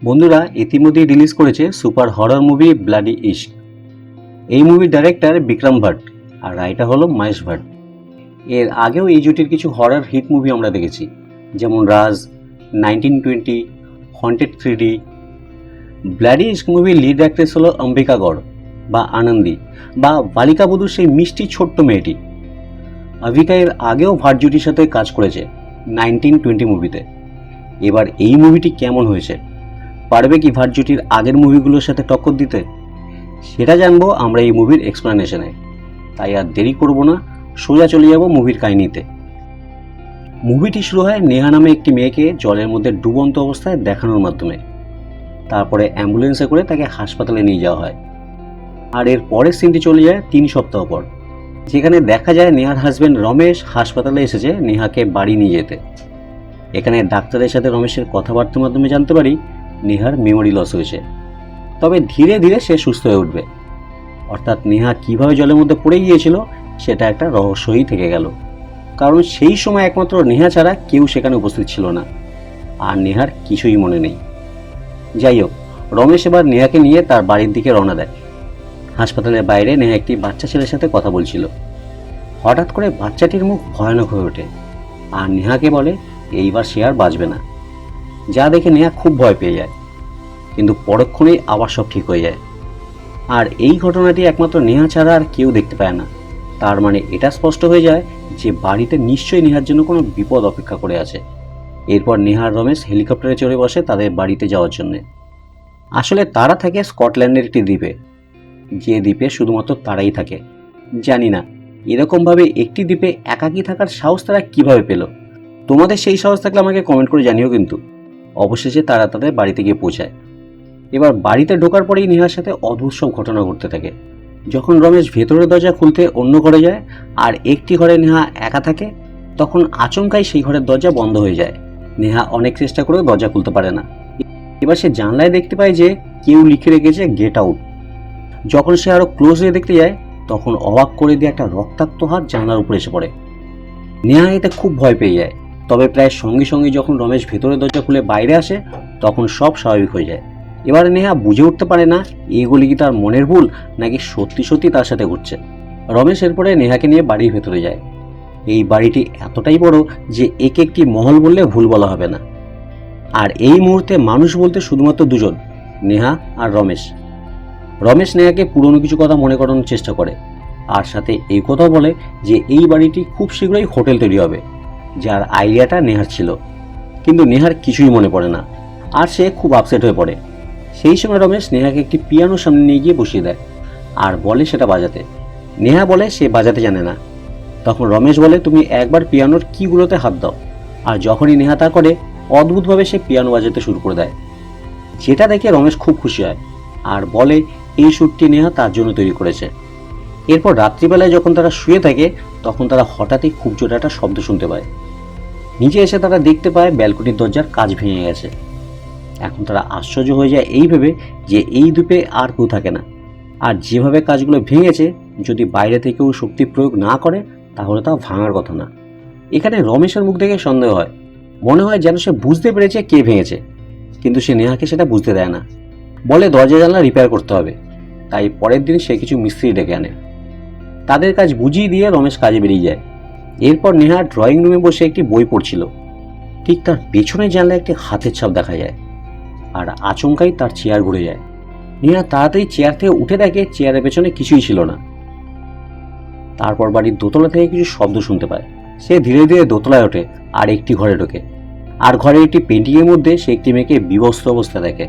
বন্ধুরা ইতিমধ্যেই রিলিজ করেছে super horror movie bloody Ishq. এই মুভির ডাইরেক্টর বিক্রম ভাট আর রাইটার হলো মহেশ ভাট। এর আগেও এই জুটির কিছু হরর হিট মুভি আমরা দেখেছি, যেমন রাজ, 1920, হন্টেড 3D। ব্লাডি ইশক মুভির লিড অ্যাক্ট্রেস হলো অম্বিকা গড় বা আনন্দী বা বালিকা বধূর সেই মিষ্টি ছোট্ট মেয়েটি। অম্বিকা এর আগেও ভাট জুটির সাথে কাজ করেছে 1920 মুভিতে। এবার এই মুভিটি কেমন হয়েছে, পারবে কি ভাট জুটির আগের মুভিগুলোর সাথে টক্কর দিতে, সেটা জানবো আমরা এই মুভির এক্সপ্লেনেশনে। তাই আর দেরি করব না, সোজা চলে যাব মুভির কাহিনীতে। মুভিটি শুরু হয় নেহা নামে একটি মেয়েকে জলের মধ্যে ডুবন্ত অবস্থায় দেখানোর মাধ্যমে। তারপরে অ্যাম্বুলেন্সে করে তাকে হাসপাতালে নিয়ে যাওয়া হয়। আর এর পরের সিনটি চলে যায় 3 সপ্তাহ পর, যেখানে দেখা যায় নেহার হাজব্যান্ড রমেশ হাসপাতালে এসেছে নেহাকে বাড়ি নিয়ে যেতে। এখানে ডাক্তারের সাথে রমেশের কথাবার্তার মাধ্যমে জানতে পারি নেহার মেমোরি লস হয়েছে, তবে ধীরে ধীরে সে সুস্থ হয়ে উঠবে। অর্থাৎ নেহা কিভাবে জলের মধ্যে পড়ে গিয়েছিল সেটা একটা রহস্যই থেকে গেল, কারণ সেই সময় একমাত্র নেহা ছাড়া কেউ সেখানে উপস্থিত ছিল না, আর নেহার কিছুই মনে নেই। যাই হোক, রমেশ এবার নেহাকে নিয়ে তার বাড়ির দিকে রওনা দেয়। হাসপাতালের বাইরে নেহা একটি বাচ্চা ছেলের সাথে কথা বলছিল। হঠাৎ করে বাচ্চাটির মুখ ভয়ানক হয়ে ওঠে আর নেহাকে বলে এইবার সে আর বাঁচবে না, যা দেখে নেহা খুব ভয় পেয়ে যায়। কিন্তু পরক্ষণেই আবার সব ঠিক হয়ে যায়। আর এই ঘটনাটি একমাত্র নেহা ছাড়া আর কেউ দেখতে পায় না। তার মানে এটা স্পষ্ট হয়ে যায় যে বাড়িতে নিশ্চয়ই নেহার জন্য কোনো বিপদ অপেক্ষা করে আছে। এরপর নেহা আর রমেশ হেলিকপ্টারে চড়ে বসে তাদের বাড়িতে যাওয়ার জন্যে। আসলে তারা থাকে স্কটল্যান্ডের একটি দ্বীপে, যে দ্বীপে শুধুমাত্র তারাই থাকে। জানি না এরকমভাবে একটি দ্বীপে একাকী থাকার সাহস তারা কিভাবে পেল। তোমাদের সেই সাহস থাকলে আমাকে কমেন্ট করে জানিও কিন্তু। অবশেষে তারা তাদের বাড়িতে গিয়ে পৌঁছায়। এবার বাড়িতে ঢোকার পরেই নেহার সাথে অদ্ভুত সব ঘটনা ঘটতে থাকে। যখন রমেশ ভেতরের দরজা খুলতে অন্য ঘরে যায় আর একটি ঘরে নেহা একা থাকে, তখন আচমকাই সেই ঘরের দরজা বন্ধ হয়ে যায়। নেহা অনেক চেষ্টা করেও দরজা খুলতে পারে না। এবার সে জানলায় দেখতে পায় যে কেউ লিখে রেখেছে গেট আউট। যখন সে আরো ক্লোজে দেখতে যায়, তখন অবাক করে দিয়ে একটা রক্তাক্ত হাত জানলার উপরে এসে পড়ে। নেহা এতে খুব ভয় পেয়ে যায়। তবে প্রায় সঙ্গে সঙ্গে যখন রমেশ ভেতরের দরজা খুলে বাইরে আসে, তখন সব স্বাভাবিক হয়ে যায়। এবার নেহা বুঝে উঠতে পারে না এইগুলি কি তার মনের ভুল নাকি সত্যি সত্যি তার সাথে ঘটছে। রমেশ এরপরে নেহাকে নিয়ে বাড়ির ভেতরে যায়। এই বাড়িটি এতটাই বড় যে একে একটি মহল বললে ভুল বলা হবে না। আর এই মুহূর্তে মানুষ বলতে শুধুমাত্র দুজন, নেহা আর রমেশ। রমেশ নেহাকে পুরনো কিছু কথা মনে করানোর চেষ্টা করে, আর সাথে এই কথা বলে যে এই বাড়িটি খুব শীঘ্রই হোটেল তৈরি হবে, যার আইডিয়াটা নেহার ছিল। কিন্তু নেহার কিছুই মনে পড়ে না, আর সে খুব আপসেট হয়ে পড়ে। সেই সময় রমেশ নেহাকে একটি পিয়ানোর সামনে নিয়ে গিয়ে বসিয়ে দেয় আর বলে সেটা বাজাতে। নেহা বলে সে বাজাতে জানে না। তখন রমেশ বলে তুমি একবার পিয়ানোর কিগুলোতে হাত দাও। আর যখনই নেহা তা করে, অদ্ভুতভাবে সে পিয়ানো বাজাতে শুরু করে দেয়, যেটা দেখে রমেশ খুব খুশি হয় আর বলে এই সুরটি নেহা তার জন্য তৈরি করেছে। এরপর রাত্রিবেলায় যখন তারা শুয়ে থাকে, তখন তারা হঠাৎই খুব জোরে একটা শব্দ শুনতে পায়। নিচে এসে তারা দেখতে পায় ব্যালকনির দরজার কাঁচ ভেঙে গেছে। এখন তারা আশ্চর্য হয়ে যায় এই ভেবে যে এই দ্বীপে আর কেউ থাকে না, আর যেভাবে কাজগুলো ভেঙেছে, যদি বাইরে থেকেও শক্তি প্রয়োগ না করে তাহলে তা ভাঙার কথা না। এখানে রমেশের মুখ দেখে সন্দেহ হয়, মনে হয় যেন সে বুঝতে পেরেছে কে ভেঙেছে, কিন্তু সে নেহাকে সেটা বুঝতে দেয় না। বলে দরজা জানলা রিপেয়ার করতে হবে। তাই পরের দিন সে কিছু মিস্ত্রি ডেকে আনে। তাদের কাজ বুঝিয়ে দিয়ে রমেশ কাজে বেরিয়ে যায়। এরপর নেহা ড্রয়িং রুমে বসে একটি বই পড়ছিল। ঠিক তার পেছনে জানলায় একটি হাতের ছাপ দেখা যায়, আর আচমকাই তার চেয়ার ঘুরে যায়। নেহা তাড়াতাড়ি চেয়ার থেকে উঠে দেখে চেয়ারের পেছনে কিছুই ছিল না। তারপর বাড়ির দোতলা থেকে কিছু শব্দ শুনতে পায়। সে ধীরে ধীরে দোতলায় ওঠে আর একটি ঘরে ঢোকে। আর ঘরে একটি পেন্টিংয়ের মধ্যে সে একটি মেয়েকে বিবস্ত্র অবস্থা দেখে।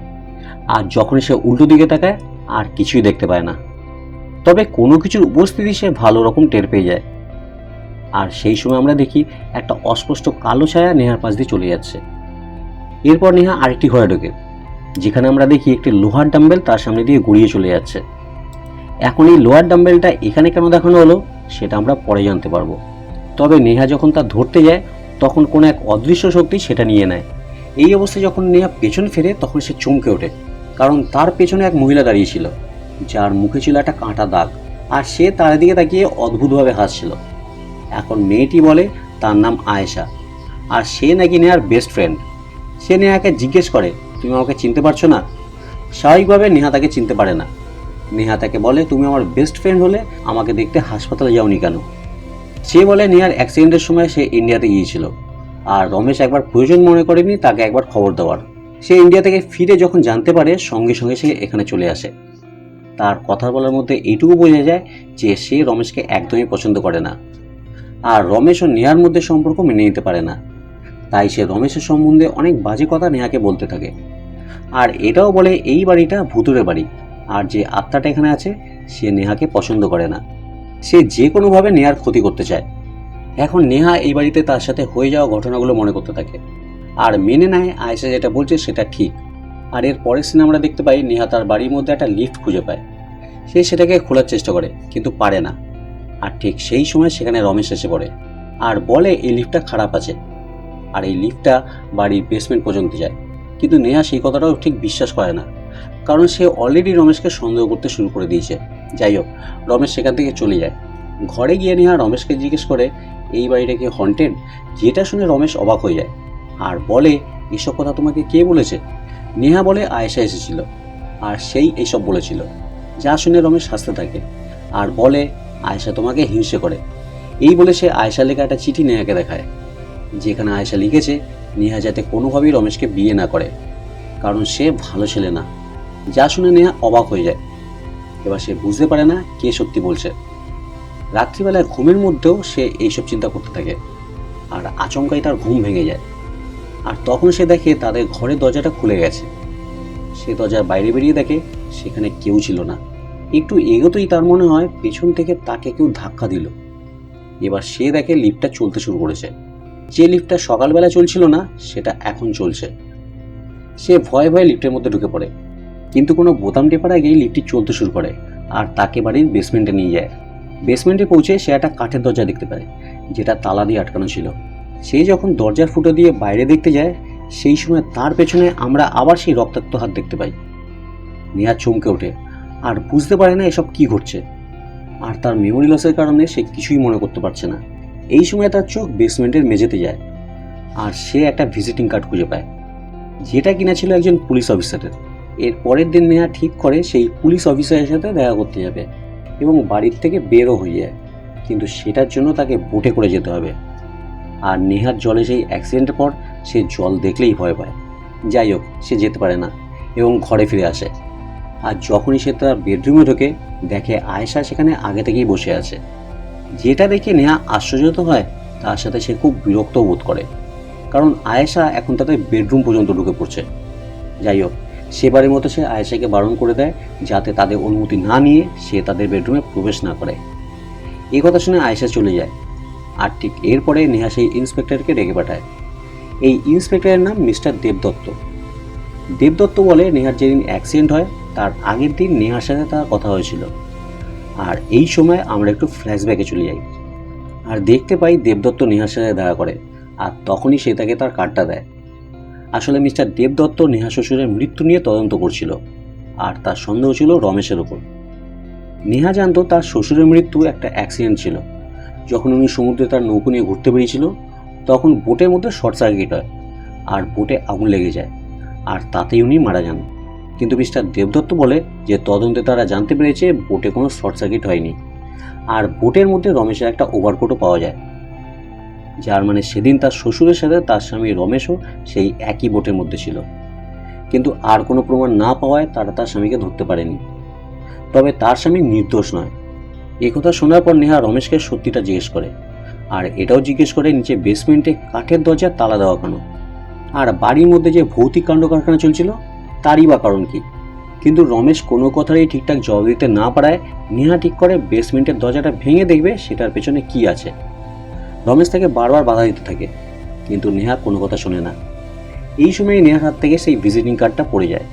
আর যখন সে উল্টো দিকে তাকায়, আর কিছুই দেখতে পায় না। তবে কোনো কিছুর উপস্থিতি সে ভালো রকম টের পেয়ে যায়। আর সেই সময় আমরা দেখি একটা অস্পষ্ট কালো ছায়া নেহার পাশ দিয়ে চলে যাচ্ছে। এরপর নেহা আরেকটি ঘরে ঢোকে, যেখানে আমরা দেখি একটি লোহার ডাম্বেল তার সামনে দিয়ে গড়িয়ে চলে যাচ্ছে। এখন এই লোহার ডাম্বেলটা এখানে কেন দেখানো হলো সেটা আমরা পরে জানতে পারবো। তবে নেহা যখন তা ধরতে যায়, তখন কোনো এক অদৃশ্য শক্তি সেটা নিয়ে নেয়। এই অবস্থায় যখন নেহা পেছন ফেরে, তখন সে চমকে ওঠে, কারণ তার পেছনে এক মহিলা দাঁড়িয়েছিল, যার মুখে ছিল একটা কাঁটা দাগ, আর সে তার দিকে তাকিয়ে অদ্ভুতভাবে হাসছিল। এখন মেয়েটি বলে তার নাম আয়েশা, আর সে নাকি নেহার বেস্ট ফ্রেন্ড। সে নেহাকে জিজ্ঞেস করে তুমি আমাকে চিনতে পারছো না? স্বাভাবিকভাবে নেহা তাকে চিনতে পারে না। নেহা তাকে বলে, তুমি আমার বেস্ট ফ্রেন্ড হলে আমাকে দেখতে হাসপাতালে যাওনি কেন? সে বলে নেহার অ্যাক্সিডেন্টের সময় সে ইন্ডিয়াতে গিয়েছিল, আর রমেশ একবার প্রয়োজন মনে করেনি তাকে একবার খবর দেওয়ার। সে ইন্ডিয়া থেকে ফিরে যখন জানতে পারে, সঙ্গে সঙ্গে সে এখানে চলে আসে। তার কথা বলার মধ্যে এইটুকু বোঝা যায় যে সে রমেশকে একদমই পছন্দ করে না, আর রমেশ ও নেহার মধ্যে সম্পর্ক মেনে নিতে পারে না। তাই সে রমেশের সম্বন্ধে অনেক বাজে কথা নেহাকে বলতে থাকে, আর এটাও বলে এই বাড়িটা ভুতুরে বাড়ি, আর যে আত্মাটা এখানে আছে সে নেহাকে পছন্দ করে না। সে যে কোনোভাবে নেহার ক্ষতি করতে চায়। এখন নেহা এই বাড়িতে তার সাথে হয়ে যাওয়া ঘটনাগুলো মনে করতে থাকে, আর মেনে নেয় আয়েশা যেটা বলছে সেটা ঠিক। আর এর পরের সিনে আমরা দেখতে পাই নেহা তার বাড়ির মধ্যে একটা লিফট খুঁজে পায়। সে সেটাকে খোলার চেষ্টা করে কিন্তু পারে না। আর ঠিক সেই সময় সেখানে রমেশ এসে পড়ে আর বলে এই লিফটটা খারাপ আছে, আর এই লিফটটা বাড়ির বেসমেন্ট পর্যন্ত যায়। কিন্তু নেহা সেই কথাটাও ঠিক বিশ্বাস করে না, কারণ সে অলরেডি রমেশকে সন্দেহ করতে শুরু করে দিয়েছে। যাই হোক, রমেশ সেখান থেকে চলে যায়। ঘরে গিয়ে নেহা রমেশকে জিজ্ঞেস করে এই বাড়িটা কি হন্টেড, যেটা শুনে রমেশ অবাক হয়ে যায় আর বলে এসব কথা তোমাকে কে বলেছে? নেহা বলে আয়েশা এসেছিল আর সেই এইসব বলেছিল। যা শুনে রমেশ হাসতে থাকে আর বলে আয়েশা তোমাকে হিংসে করে। এই বলে সে আয়েশা লেখা একটা চিঠি নেহাকে দেখায়, যেখানে আয়েশা লিখেছে নেহা যাতে কোনোভাবেই রমেশকে বিয়ে না করে, কারণ সে ভালো ছেলে না। যা শুনে নেহা অবাক হয়ে যায়। এবার সে বুঝতে পারে না কে সত্যি বলছে। রাত্রিবেলায় ঘুমের মধ্যেও সে এইসব চিন্তা করতে থাকে, আর আচমকাই তার ঘুম ভেঙে যায়। আর তখন সে দেখে তাদের ঘরের দরজাটা খুলে গেছে। সে দরজার বাইরে বেরিয়ে দেখে সেখানে কেউ ছিল না। একটু এগোতেই তার মনে হয় পেছন থেকে তাকে কেউ ধাক্কা দিল। এবার সে দেখে লিফটটা চলতে শুরু করেছে। যে লিফটটা সকালবেলা চলছিল না সেটা এখন চলছে। সে ভয়ে ভয়ে লিফটের মধ্যে ঢুকে পড়ে, কিন্তু কোনো বোতাম টেপার আগেই লিফটটি চলতে শুরু করে আর তাকে বাড়ির বেসমেন্টে নিয়ে যায়। বেসমেন্টে পৌঁছে সে একটা কাঠের দরজা দেখতে পায়, যেটা তালা দিয়ে আটকানো ছিল। সে যখন দরজার ফুটো দিয়ে বাইরে দেখতে যায়, সেই সময় তার পেছনে আমরা আবার সেই রক্তাক্ত হাত দেখতে পাই। নেহা চমকে ওঠে আর বুঝতে পারে না এসব কি ঘটছে, আর তার মেমোরি লসের কারণে সে কিছুই মনে করতে পারছে না। এই সময় তার চোখ বেসমেন্টের মেঝেতে যায় আর সে একটা ভিজিটিং কার্ড খুঁজে পায়, যেটা কিনা ছিল একজন পুলিশ অফিসারের। এর পরের দিন নেহা ঠিক করে সেই পুলিশ অফিসারের সাথে দেখা করতে যাবে এবং বাড়ির থেকে বেরও হয়ে যায়, কিন্তু সেটার জন্য তাকে বোটে করে যেতে হবে। আর নেহার জলে সেই অ্যাক্সিডেন্টের পর সে জল দেখলেই ভয় পায়। যাই হোক, সে যেতে পারে না এবং ঘরে ফিরে আসে। আর যখনই সে তার বেডরুমে ঢোকে, দেখে আয়েশা সেখানে আগে থেকেই বসে আছে। যেটা দেখে নেহা আশ্চর্য হয়, তার সাথে সে খুব বিরক্ত বোধ করে, কারণ আয়েশা এখন তাদের বেডরুম পর্যন্ত ঢুকে পড়ছে। যাই হোক, সেবারের মতো সে আয়েশাকে বারণ করে দেয় যাতে তাদের অনুমতি না নিয়ে সে তাদের বেডরুমে প্রবেশ না করে। এই কথা শুনে আয়েশা চলে যায়। আর ঠিক এরপরে নেহা সেই ইন্সপেক্টরকে ডেকে পাঠায়। এই ইন্সপেক্টরের নাম মিস্টার দেবদত্ত। দেবদত্ত বলে নেহার যেদিন অ্যাক্সিডেন্ট হয় তার আগের দিন নেহার সাথে তার কথা হয়েছিল। আর এই সময় আমরা একটু ফ্ল্যাশব্যাকে চলে যাই আর দেখতে পাই দেবদত্ত নেহার সাথে দেখা করে, আর তখনই সে তাকে তার কার্ডটা দেয়। আসলে মিস্টার দেবদত্ত নেহা শ্বশুরের মৃত্যু নিয়ে তদন্ত করছিল, আর তার সন্দেহ ছিল রমেশের ওপর। নেহা জানতো তার শ্বশুরের মৃত্যু একটা অ্যাক্সিডেন্ট ছিল। যখন উনি সমুদ্রে তার নৌকো নিয়ে ঘুরতে বেরিয়েছিল, তখন বোটের মধ্যে শর্ট সার্কিট হয় আর বোটে আগুন লেগে যায়, আর তাতেই উনি মারা যান। কিন্তু মিস্টার দেবদত্ত বলে যে তদন্তে তারা জানতে পেরেছে বোটে কোনো শর্ট সার্কিট হয়নি, আর বোটের মধ্যে রমেশের একটা ওভারকোটও পাওয়া যায়, যার মানে সেদিন তার শ্বশুরের সাথে তার স্বামী রমেশও সেই একই বোটের মধ্যে ছিল। কিন্তু আর কোনো প্রমাণ না পাওয়ায় তারা তার স্বামীকে ধরতে পারেনি। তবে তার স্বামী নির্দোষ নয়। এই কথা শোনার পর নেহা রমেশকে সত্যিটা জিজ্ঞেস করে, আর এটাও জিজ্ঞেস করে নিচে বেসমেন্টে কাঠের দরজার তালা দেওয়া কেন, আর বাড়ির মধ্যে যে ভৌতিক কাণ্ড কারখানা চলছিল তারই বা কারণ কি। কিন্তু রমেশ কোনো কথারই ঠিকঠাক জবাব দিতে না পারায় নেহা ঠিক করে বেসমেন্টের দরজাটা ভেঙে দেখবে সেটার পেছনে কি আছে। রমেশ তাকে বারবার বাধা দিতে থাকে, কিন্তু নেহা কোনো কথা শোনে না। এই সময় নেহার হাত থেকে সেই ভিজিটিং কার্ডটা পড়ে যায়,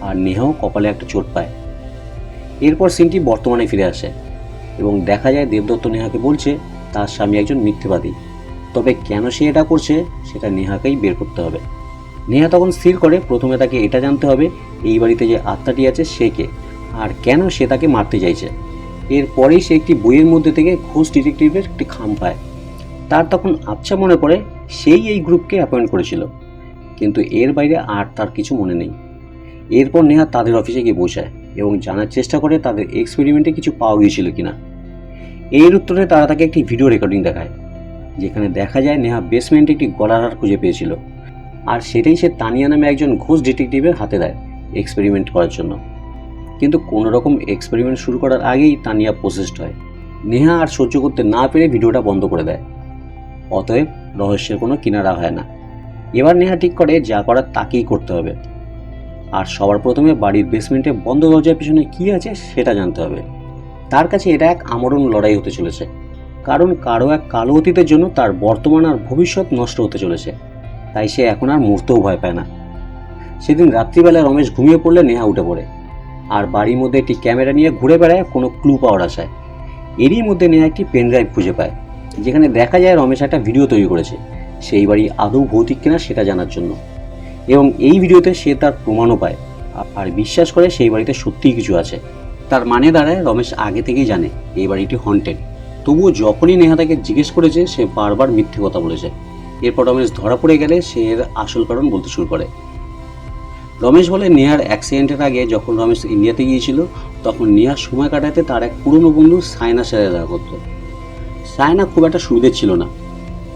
আর নেহাও কপালে একটা চোট পায়। এরপর সিনটি বর্তমানে ফিরে আসে এবং দেখা যায় দেবদত্ত নেহাকে বলছে তার স্বামী একজন মিথ্যেবাদী, তবে কেন সে এটা করছে সেটা নেহাকেই বের করতে হবে। নেহা তখন স্থির করে প্রথমে তাকে এটা জানতে হবে এই বাড়িতে যে আত্মাটি আছে সে কে, আর কেন সে তাকে মারতে চাইছে। এরপরেই সে একটি বইয়ের মধ্যে থেকে ঘোষ ডিটেকটিভের একটি খাম পায়। তার তখন আবছা মনে পড়ে সেই এই গ্রুপকে অ্যাপয়েন্ট করেছিল, কিন্তু এর বাইরে আর তার কিছু মনে নেই। এরপর নেহা তাদের অফিসে গিয়ে পৌঁছায় এবং জানার চেষ্টা করে তাদের এক্সপেরিমেন্টে কিছু পাওয়া গিয়েছিল কিনা। এর উত্তরে তারা তাকে একটি ভিডিও রেকর্ডিং দেখায়, যেখানে দেখা যায় নেহা বেসমেন্টে একটি গলার হার খুঁজে পেয়েছিল, আর সেটাই সে তানিয়া নামে একজন ঘোষ ডিটেকটিভের হাতে দেয় এক্সপেরিমেন্ট করার জন্য। কিন্তু কোনো রকম এক্সপেরিমেন্ট শুরু করার আগেই তানিয়া পসেসড হয়। নেহা আর সহ্য করতে না পেরে ভিডিওটা বন্ধ করে দেয়। অতএব রহস্যের কোনো কিনারা হয় না। এবার নেহা ঠিক করে যা করার তাকেই করতে হবে, আর সবার প্রথমে বাড়ির বেসমেন্টে বন্ধ দরজার পিছনে কী আছে সেটা জানতে হবে। তার কাছে এটা এক আমরণ লড়াই হতে চলেছে, কারণ কারো এক কালো অতীতের জন্য তার বর্তমান আর ভবিষ্যৎ নষ্ট হতে চলেছে। তাই সে এখন আর মরতেও ভয় পায় না। সেদিন রাত্রিবেলা রমেশ ঘুমিয়ে পড়লে নেহা উঠে পড়ে, আর বাড়ির মধ্যে একটি ক্যামেরা নিয়ে ঘুরে বেড়ায় কোনো ক্লু পাওয়ার আশায়। এরই মধ্যে নেহা একটি পেন ড্রাইভ খুঁজে পায়, যেখানে দেখা যায় রমেশ একটা ভিডিও তৈরি করেছে সেই বাড়ি আদৌ ভৌতিক কিনা সেটা জানার জন্য। এবং এই ভিডিওতে সে তার প্রমাণও পায়, আর বিশ্বাস করে সেই বাড়িতে সত্যিই কিছু আছে। তার মানে দাঁড়ায় রমেশ আগে থেকেই জানে এই বাড়িটি হন্টেড। তবুও যখনই নেহা তাকে জিজ্ঞেস করেছে সে বারবার মিথ্যে কথা বলেছে। এরপর রমেশ ধরা পড়ে গেলে সে এর আসল কারণ বলতে শুরু করে। রমেশ বলে নেহার অ্যাক্সিডেন্টের আগে যখন রমেশ ইন্ডিয়াতে গিয়েছিল তখন নেহার সময় কাটাতে তার এক পুরনো বন্ধু সায়নার সাথে দেখা করতো। সায়না খুব একটা সুবিধে ছিল না।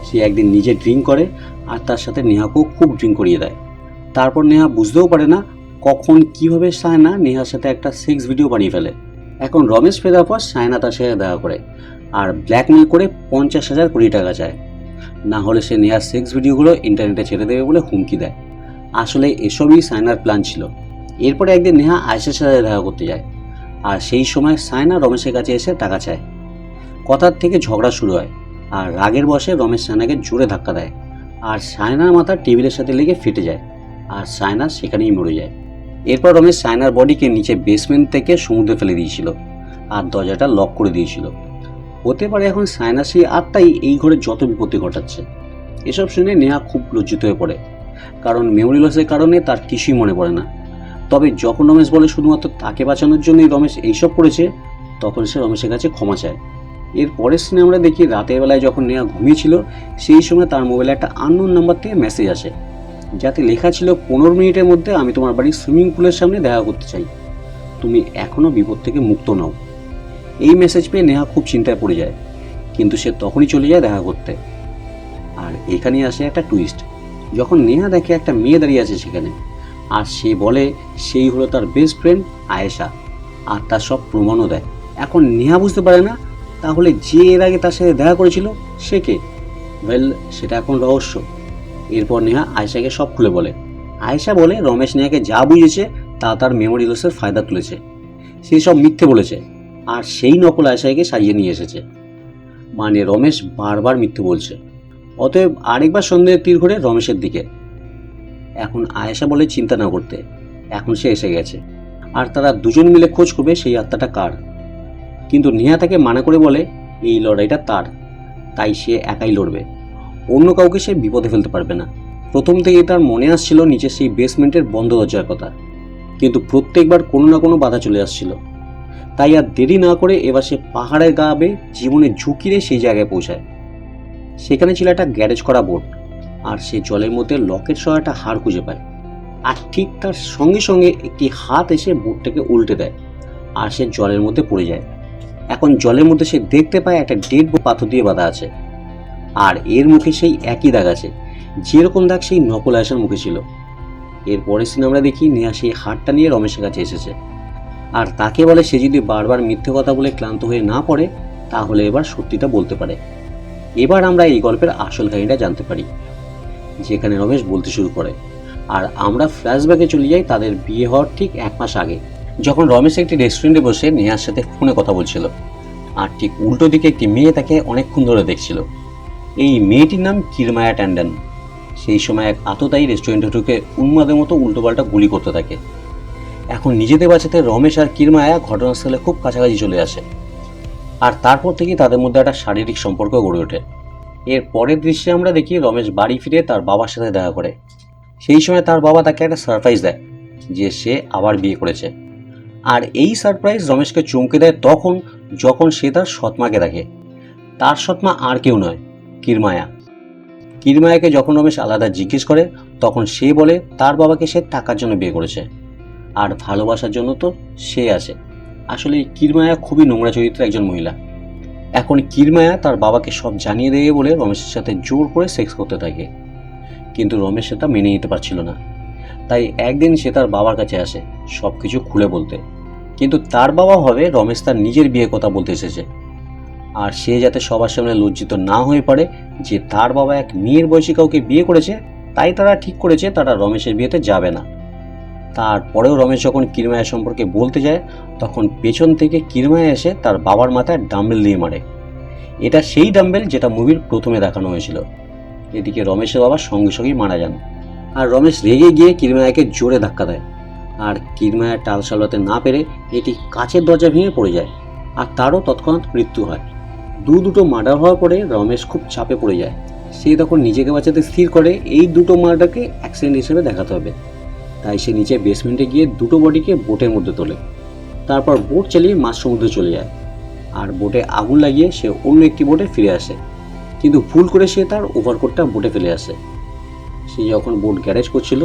সে একদিন নিজে ড্রিঙ্ক করে আর তার সাথে নেহাকেও খুব ড্রিঙ্ক করিয়ে দেয়। তারপর নেহা বুঝতেও পারে না কখন কিভাবে সায়না নেহার সাথে একটা সেক্স ভিডিও বানিয়ে ফেলে। এখন রমেশ ফেরার পর সায়না তার সাথে দেখা করে আর ব্ল্যাকমেল করে 50,000 কোটি টাকা চায়, না হলে সে নেহার সেক্স ভিডিওগুলো ইন্টারনেটে ছেড়ে দেবে বলে হুমকি দেয়। আসলে এসবই সায়নার প্ল্যান ছিল। এরপরে একদিন নেহা আয়েশার সাথে দেখা করতে যায়, আর সেই সময় সায়না রমেশের কাছে এসে টাকা চায়। কথার থেকে ঝগড়া শুরু হয়, আর রাগের বশে রমেশ সায়নাকে জোরে ধাক্কা দেয়, আর সায়নার মাথা টেবিলের সাথে লেগে ফেটে যায়, আর সায়না সেখানেই মরে যায়। এরপর রমেশ সায়নার বডিকে নিচে বেসমেন্ট থেকে সমুদ্রে ফেলে দিয়েছিল আর দরজাটা লক করে দিয়েছিল। হতে পারে এখন সায়না সেই আত্মাই এই ঘরে যত বিপত্তি ঘটাচ্ছে। এসব শুনে নেহা খুব লজ্জিত হয়ে পড়ে, কারণ মেমোরি লসের কারণে তার কিছুই মনে পড়ে না। তবে যখন রমেশ বলে শুধুমাত্র তাকে বাঁচানোর জন্যই রমেশ এইসব করেছে, তখন সে রমেশের কাছে ক্ষমা চায়। এর পরের সিনে আমরা দেখি রাতের বেলায় যখন নেহা ঘুমিয়েছিল সেই সময় তার মোবাইলে একটা আননোন নাম্বার থেকে মেসেজ আসে, যাতে লেখা ছিল 15 মিনিটের মধ্যে আমি তোমার বাড়ির সুইমিং পুলের সামনে দেখা করতে চাই, তুমি এখনও বিপদ থেকে মুক্ত নও। এই মেসেজ পেয়ে নেহা খুব চিন্তায় পড়ে যায়, কিন্তু সে তখনই চলে যায় দেখা করতে। আর এখানেই আসে একটা টুইস্ট। যখন নেহা দেখে একটা মেয়ে দাঁড়িয়ে আছে সেখানে, আর সে বলে সেই হলো তার বেস্ট ফ্রেন্ড আয়েশা, আর তার সব প্রমাণও দেয়। এখন নেহা বুঝতে পারে না তাহলে যে এর আগে তার সাথে দেখা করেছিল সে কে। ওয়েল, সেটা এখন রহস্য। এরপর নেহা আয়েশাকে সব খুলে বলে। আয়েশা বলে রমেশ নেহাকে যা বুঝেছে তা তার মেমোরি লসের ফায়দা তুলেছে, সে সব মিথ্যে বলেছে, আর সেই নকল আয়েশাকে সাজিয়ে নিয়ে এসেছে। মানে রমেশ বারবার মিথ্যে বলছে। অতএব আরেকবার সন্দেহের তীর ঘুরে রমেশের দিকে। এখন আয়েশা বলে চিন্তা না করতে, এখন সে এসে গেছে, আর তারা দুজন মিলে খোঁজ করবে সেই আত্মাটা কার। কিন্তু নেহা তাকে মানা করে বলে এই লড়াইটা তার, তাই সে একাই লড়বে, অন্য কাউকে সে বিপদে ফেলতে পারবে না। প্রথম থেকেই তার মনে আসছিল নিচে সেই বেসমেন্টের বন্ধ দরজার কথা, কিন্তু প্রত্যেকবার কোনো না কোনো বাধা চলে আসছিল। তাই আর দেরি না করে এবার সে পাহাড়ের গা বেয়ে জীবনে ঝুঁকিরে সেই জায়গায় পৌঁছায়। সেখানে ছিল একটা গ্যারেজ করা বোট, আর সে জলের মধ্যে লকেট সহ একটা হাড় খুঁজে পায়। আর ঠিক তার সঙ্গে সঙ্গে একটি হাত এসে বোটটাকে উল্টে দেয়, আর সে জলের মধ্যে পড়ে যায়। এখন জলের মধ্যে সে দেখতে পায় একটা ডেড পাথর দিয়ে বাঁধা আছে, আর এর মুখে সেই একই দাগ আছে যেরকম দাগ সেই নকল আয়েশার মুখে ছিল। এর পরের সিনে আমরা দেখি নেহা সেই হাড়টা নিয়ে রমেশের কাছে এসেছে, আর তাকে বলে সে যদি বারবার মিথ্যে কথা বলে ক্লান্ত হয়ে না পড়ে তাহলে এবার সত্যিটা বলতে পারে। এবার আমরা এই গল্পের আসল কাহিনীটা জানতে পারি, যেখানে রমেশ বলতে শুরু করে, আর আমরা ফ্ল্যাশব্যাকে চলে যাই তাদের বিয়ে হওয়ার ঠিক 1 মাস আগে, যখন রমেশ একটি রেস্টুরেন্টে বসে নেহার সাথে ফোনে কথা বলছিল, আর ঠিক উল্টো দিকে একটি মেয়ে তাকে অনেকক্ষণ ধরে দেখছিল। এই মেয়েটির নাম কিরমায়া ট্যান্ডন। সেই সময় এক আততায়ী রেস্টুরেন্টে ঢুকে উন্মাদের মতো উল্টোপাল্টা গুলি করতে থাকে। এখন নিজেদের বাঁচাতে রমেশ আর কিরমায়া ঘটনাস্থলে খুব কাছাকাছি চলে আসে, আর তারপর থেকেই তাদের মধ্যে একটা শারীরিক সম্পর্ক গড়ে ওঠে। এর পরের দৃশ্যে আমরা দেখি রমেশ বাড়ি ফিরে তার বাবার সাথে দেখা করে। সেই সময় তার বাবা তাকে একটা সারপ্রাইজ দেয় যে সে আবার বিয়ে করেছে, আর এই সারপ্রাইজ রমেশকে চমকে দেয় তখন যখন সে তার সৎমাকে দেখে। তার সৎমা আর কেউ নয়, কিরমায়া। কিরমায়াকে যখন রমেশ আলাদা জিজ্ঞেস করে তখন সে বলে তার বাবাকে সে টাকার জন্য বিয়ে করেছে, আর ভালোবাসার জন্য তো সে আছে। আসলে কিরমায়া খুবই নোংরা চরিত্রের একজন মহিলা। এখন কিরমায়া তার বাবাকে সব জানিয়ে দেবে বলে রমেশের সাথে জোর করে সেক্স করতে থাকে, কিন্তু রমেশ সেটা মেনে নিতে পারছিল না। তাই একদিন সে তার বাবার কাছে আসে সব কিছু খুলে বলতে, কিন্তু তার বাবা হবে রমেশ তার নিজের বিয়ের কথা বলতে এসেছে, আর সে যাতে সবার সামনে লজ্জিত না হয়ে পারে যে তার বাবা এক মেয়ের বয়সী কাউকে বিয়ে করেছে, তাই তারা ঠিক করেছে তারা রমেশের বিয়েতে যাবে না। তারপরেও রমেশ যখন কিরমায়া সম্পর্কে বলতে যায় তখন পেছন থেকে কিরমায়া এসে তার বাবার মাথায় ডাম্বেল দিয়ে মারে। এটা সেই ডাম্বেল যেটা মুভির প্রথমে দেখানো হয়েছিল। এদিকে রমেশের বাবা সঙ্গে সঙ্গেই মারা যান, আর রমেশ রেগে গিয়ে কিরমায়াকে জোরে ধাক্কা দেয়, আর কিরমায়া টাল সামলাতে না পেরে এটি কাচের দরজা ভেঙে পড়ে যায়, আর তারও তৎক্ষণাৎ মৃত্যু হয়। দুটো মার্ডার হওয়ার পরে রমেশ খুব চাপে পড়ে যায়। সে তখন নিজেকে বাঁচাতে স্থির করে এই দুটো মার্ডারকে অ্যাক্সিডেন্ট হিসেবে দেখাতে হবে। তাই সে নিচে বেসমেন্টে গিয়ে দুটো বডিকে বোটের মধ্যে তোলে, তারপর বোট চালিয়ে মাঝ সমুদ্রে চলে যায়, আর বোটে আগুন লাগিয়ে সে অন্য একটি বোটে ফিরে আসে, কিন্তু ভুল করে সে তার ওভারকোটটা বোটে ফেলে আসে। সে যখন বোট গ্যারেজ করছিল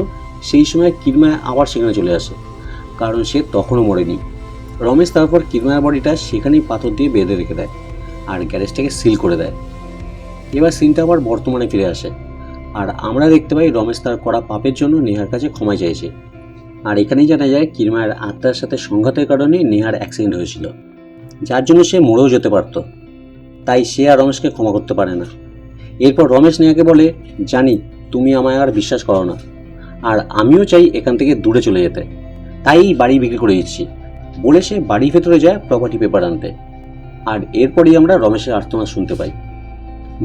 সেই সময় কিরমায়া আবার সেখানে চলে আসে, কারণ সে তখনও মরেনি। রমেশ তারপর কিরমায়ার বডিটা সেখানেই পাথর দিয়ে বেঁধে রেখে দেয় আর গ্যারেজটাকে সিল করে দেয়। এবার সিনটা আবার বর্তমানে ফিরে আসে, আর আমরা দেখতে পাই রমেশ তার করা পাপের জন্য নেহার কাছে ক্ষমা চাইছে। আর এখানেই জানা যায় কিরমায়ার আত্মার সাথে সংঘাতের কারণে নেহার অ্যাক্সিডেন্ট হয়েছিল, যার জন্য সে মরেও যেতে পারত। তাই সে আর রমেশকে ক্ষমা করতে পারে না। এরপর রমেশ নেহাকে বলে, জানি তুমি আমায় আর বিশ্বাস করো না, আর আমিও চাই এখান থেকে দূরে চলে যেতে, তাই বাড়ি বিক্রি করে দিচ্ছি বলে সে বাড়ির ভেতরে যায় প্রপার্টি পেপার আনতে। আর এরপরই আমরা রমেশের আর্তনাদ শুনতে পাই।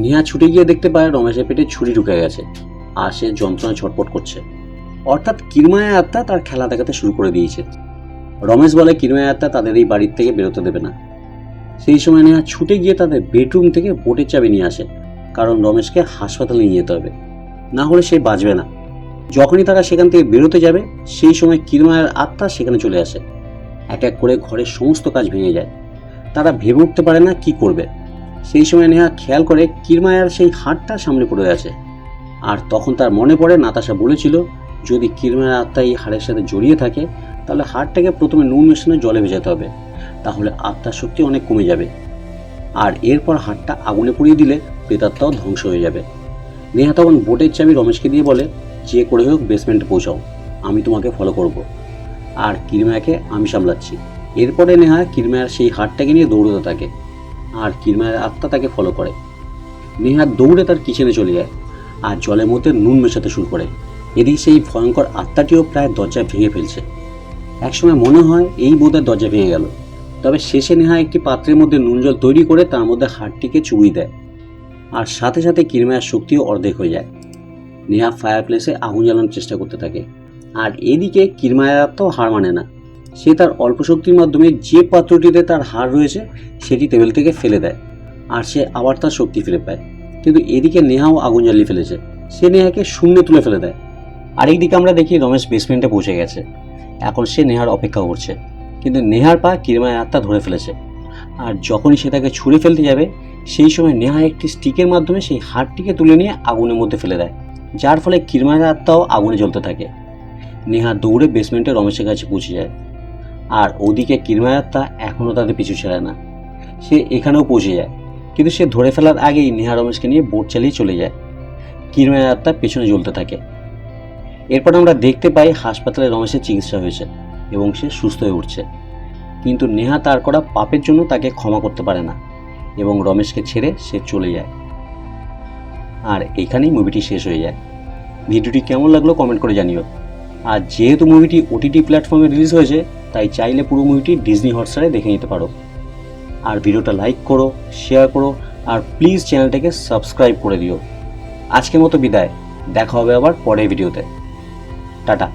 নেহা ছুটে গিয়ে দেখতে পায় রমেশের পেটে ছুরি ঢুকে গেছে, আর সে যন্ত্রণায় ছটফট করছে, অর্থাৎ কিরমায়া আত্মা তার খেলা দেখাতে শুরু করে দিয়েছে। রমেশ বলে কিরমায়া আত্মা তাদের এই বাড়ির থেকে বেরোতে দেবে না। সেই সময় নেহা ছুটে গিয়ে তাদের বেডরুম থেকে বোটের চাবি নিয়ে আসে, কারণ রমেশকে হাসপাতালে নিয়ে যেতে হবে, না হলে সে বাঁচবে না। যখনই তারা সেখান থেকে বেরোতে যাবে সেই সময় কিরমায়ার আত্মা সেখানে চলে আসে। এক এক করে ঘরের সমস্ত কাজ ভেঙে যায়, তারা ভেবে উঠতে পারে না কি করবে। সেই সময় নেহা খেয়াল করে কিরমায়ার সেই হাড়টা সামনে পড়ে আছে, আর তখন তার মনে পড়ে নাতাশা বলেছিল যদি কিরমায়ার আত্মা এই হাড়ের সাথে জড়িয়ে থাকে তাহলে হাড়টাকে প্রথমে নুন মেশানো জলে ভেজাতে হবে, তাহলে আত্মার শক্তি অনেক কমে যাবে, আর এরপর হাড়টা আগুনে পুড়িয়ে দিলে প্রেতাত্মাও ধ্বংস হয়ে যাবে। নেহা তখন বোটের চাবি রমেশকে দিয়ে বলে, যে করে হোক বেসমেন্টে পৌঁছাও, আমি তোমাকে ফলো করব, আর কিরমায়াকে আমি সামলাচ্ছি। এরপরে নেহা কিরমায়ার সেই হাড়টাকে নিয়ে দৌড়তে থাকে, আর কিরমায়ার আত্মা তাকে ফলো করে। নেহা দৌড়ে তার কিচেনে চলে যায় আর জলের মধ্যে নুন মেশাতে শুরু করে। এদিকে সেই ভয়ঙ্কর আত্মাটিও প্রায় দরজা ভেঙে ফেলছে। একসময় মনে হয় এই বোধের দরজা ভেঙে গেল, তবে শেষে নেহা একটি পাত্রের মধ্যে নুন জল তৈরি করে তার মধ্যে হাড়টিকে চুবিয়ে দেয়, আর সাথে সাথে কিরমায়ার শক্তিও অর্ধেক হয়ে যায়। নেহা ফায়ার প্লেসে আগুন জ্বালানোর চেষ্টা করতে থাকে, আর এদিকে কিরমায়ার আত্মাও হার মানে না। সে তার অল্প শক্তির মাধ্যমে যে পাত্রটিতে তার হাড় রয়েছে সেটি টেবিল থেকে ফেলে দেয়, আর সে আবার তার শক্তি ফিরে পায়। কিন্তু এদিকে নেহাও আগুন জ্বালিয়ে ফেলেছে, সে নেহাকে শূন্যে তুলে ফেলে দেয়। আরেকদিকে আমরা দেখি রমেশ বেসমেন্টে পৌঁছে গেছে, এখন সে নেহার অপেক্ষা করছে, কিন্তু নেহার পা কিরমায়ার আত্মা ধরে ফেলেছে। আর যখনই সে তাকে ছুঁড়ে ফেলতে যাবে সেই সময় নেহা একটি স্টিকের মাধ্যমে সেই হাড়টিকে তুলে নিয়ে আগুনের মধ্যে ফেলে দেয়, যার ফলে কিরমায়ার আত্মাও আগুনে জ্বলতে থাকে। নেহা দৌড়ে বেসমেন্টে রমেশের কাছে পৌঁছে যায়, আর ওদিকে কিরমায়ার আত্মা এখনও তাদের পিছু ছাড়ে না। সে এখানেও পৌঁছে যায়, কিন্তু সে ধরে ফেলার আগেই নেহা রমেশকে নিয়ে বোট চালিয়ে চলে যায়। কিরমায়ার আত্মা পেছনে জ্বলতে থাকে। এরপর আমরা দেখতে পাই হাসপাতালে রমেশের চিকিৎসা হয়েছে এবং সে সুস্থ হয়ে উঠছে, কিন্তু নেহা তার করা পাপের জন্য তাকে ক্ষমা করতে পারে না এবং রমেশকে ছেড়ে সে চলে যায়। আর এখানেই মুভিটি শেষ হয়ে যায়। ভিডিওটি কেমন লাগলো কমেন্ট করে জানিও। আর যেহেতু মুভিটি ওটিটি প্ল্যাটফর্মে রিলিজ হয়েছে তাই চাইলে পুরো মুভিটি ডিজনি হটস্টারে দেখে নিতে পারো। আর ভিডিওটা লাইক করো, শেয়ার করো, আর প্লিজ চ্যানেলটাকে সাবস্ক্রাইব করে দিও। আজকের মতো বিদায়, দেখা হবে আবার পরের ভিডিওতে। টাটা।